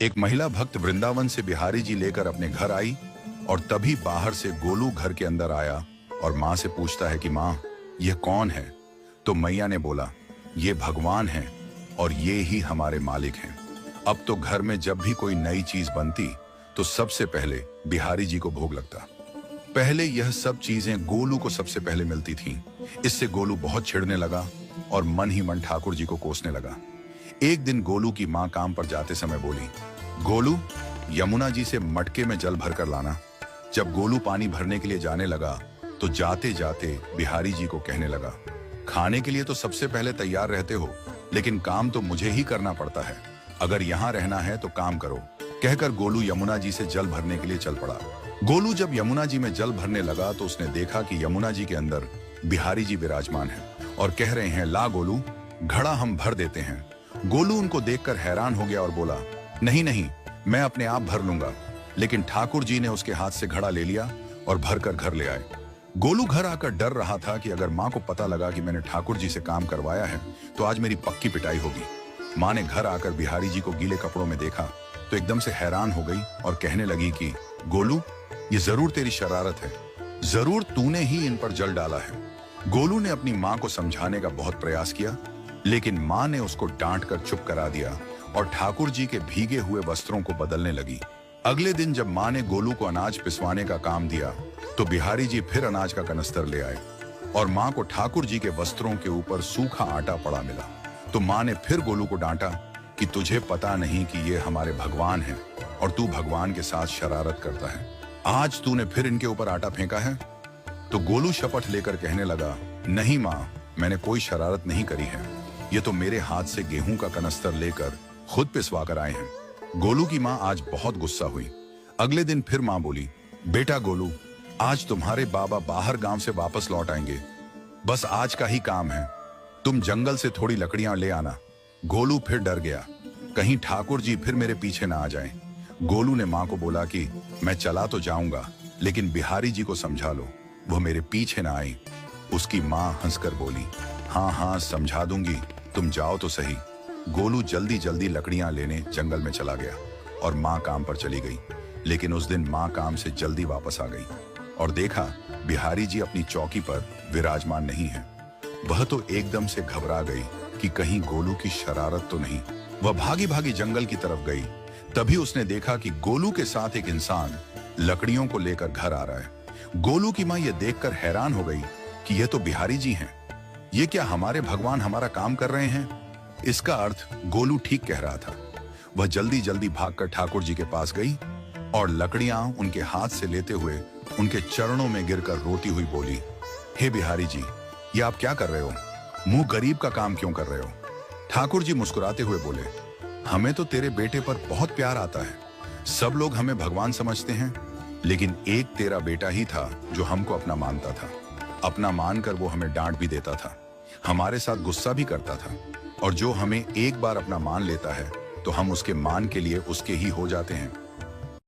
एक महिला भक्त वृंदावन से बिहारी जी लेकर अपने घर आई और तभी बाहर से गोलू घर के अंदर आया और माँ से पूछता है कि माँ, यह कौन है? तो मैया ने बोला, ये भगवान है और ये ही हमारे मालिक हैं। अब तो घर में जब भी कोई नई चीज बनती तो सबसे पहले बिहारी जी को भोग लगता। पहले यह सब चीजें गोलू को सबसे पहले मिलती थीं। इससे गोलू बहुत चिढ़ने लगा और मन ही मन ठाकुर जी को कोसने लगा। एक दिन गोलू की माँ काम पर जाते समय बोली, गोलू, यमुना जी से मटके में जल भरकर लाना। जब गोलू पानी भरने के लिए जाने लगा तो जाते जाते बिहारी जी को कहने लगा, खाने के लिए तो सबसे पहले तैयार रहते हो, लेकिन काम तो मुझे ही करना पड़ता है। अगर यहाँ रहना है तो काम करो। कहकर गोलू यमुना जी से जल भरने के लिए चल पड़ा। गोलू जब यमुना जी में जल भरने लगा तो उसने देखा कि यमुना जी के अंदर बिहारी जी विराजमान है और कह रहे हैं, ला गोलू, घड़ा हम भर देते हैं। गोलू उनको देखकर हैरान हो गया और बोला, नहीं नहीं, मैं अपने आप भर लूंगा। लेकिन ठाकुर जी ने उसके हाथ से घड़ा ले लिया और भरकर घर ले आए। गोलू घर आकर डर रहा था कि अगर माँ को पता लगा कि मैंने ठाकुर जी से काम करवाया है तो आज मेरी पक्की पिटाई होगी। माँ ने घर आकर बिहारी जी को गीले कपड़ों में देखा तो एकदम से हैरान हो गई और कहने लगी कि गोलू, ये जरूर तेरी शरारत है, जरूर तूने ही इन पर जल डाला है। गोलू ने अपनी माँ को समझाने का बहुत प्रयास किया, लेकिन माँ ने उसको डांट कर चुप करा दिया और ठाकुर जी के भीगे हुए वस्त्रों को बदलने लगी। अगले दिन जब माँ ने गोलू को अनाज पिसवाने का काम दिया तो बिहारी जी फिर अनाज का कनस्तर ले आए और माँ को ठाकुर जी के वस्त्रों के ऊपर सूखा आटा पड़ा मिला। तो माँ ने फिर गोलू को डांटा कि तुझे पता नहीं कि ये हमारे भगवान हैं और तू भगवान के साथ शरारत करता है। आज तूने फिर इनके ऊपर आटा फेंका है। तो गोलू शपथ लेकर कहने लगा, नहीं माँ, मैंने कोई शरारत नहीं करी है। ये तो मेरे हाथ से गेहूं का कनस्तर लेकर खुद पिसवा कर आए हैं। गोलू की माँ आज बहुत गुस्सा हुई। अगले दिन फिर माँ बोली, बेटा गोलू, आज तुम्हारे बाबा बाहर गांव से वापस लौट आएंगे। बस आज का ही काम है, तुम जंगल से थोड़ी लकड़ियां ले आना। गोलू फिर डर गया, कहीं ठाकुर जी फिर मेरे पीछे ना आ जाएं। गोलू ने माँ को बोला कि मैं चला तो जाऊंगा, लेकिन बिहारी जी को समझा लो, वो मेरे पीछे ना आए। उसकी माँ हंसकर बोली, हाँ हाँ समझा दूंगी, तुम जाओ तो सही। गोलू जल्दी जल्दी लकड़ियां लेने जंगल में चला गया और माँ काम पर चली गई। लेकिन उस दिन माँ काम से जल्दी वापस आ गई और देखा बिहारी जी अपनी चौकी पर विराजमान नहीं है। वह तो एकदम से घबरा गई कि कहीं गोलू की शरारत तो नहीं। वह भागी भागी जंगल की तरफ गई। तभी उसने देखा कि गोलू के साथ एक इंसान लकड़ियों को लेकर घर आ रहा है। गोलू की माँ यह देखकर हैरान हो गई कि यह तो बिहारी जी हैं। ये क्या हमारे भगवान हमारा काम कर रहे हैं? इसका अर्थ गोलू ठीक कह रहा था। वह जल्दी जल्दी भागकर ठाकुर जी के पास गई और लकड़ियां उनके हाथ से लेते हुए उनके चरणों में गिरकर रोती हुई बोली, हे बिहारी जी, ये आप क्या कर रहे हो? मुंह गरीब का काम क्यों कर रहे हो? ठाकुर जी मुस्कुराते हुए बोले, हमें तो तेरे बेटे पर बहुत प्यार आता है। सब लोग हमें भगवान समझते हैं, लेकिन एक तेरा बेटा ही था जो हमको अपना मानता था। अपना मानकर वो हमें डांट भी देता था, हमारे साथ गुस्सा भी करता था, और जो हमें एक बार अपना मान लेता है तो हम उसके मान के लिए उसके ही हो जाते हैं।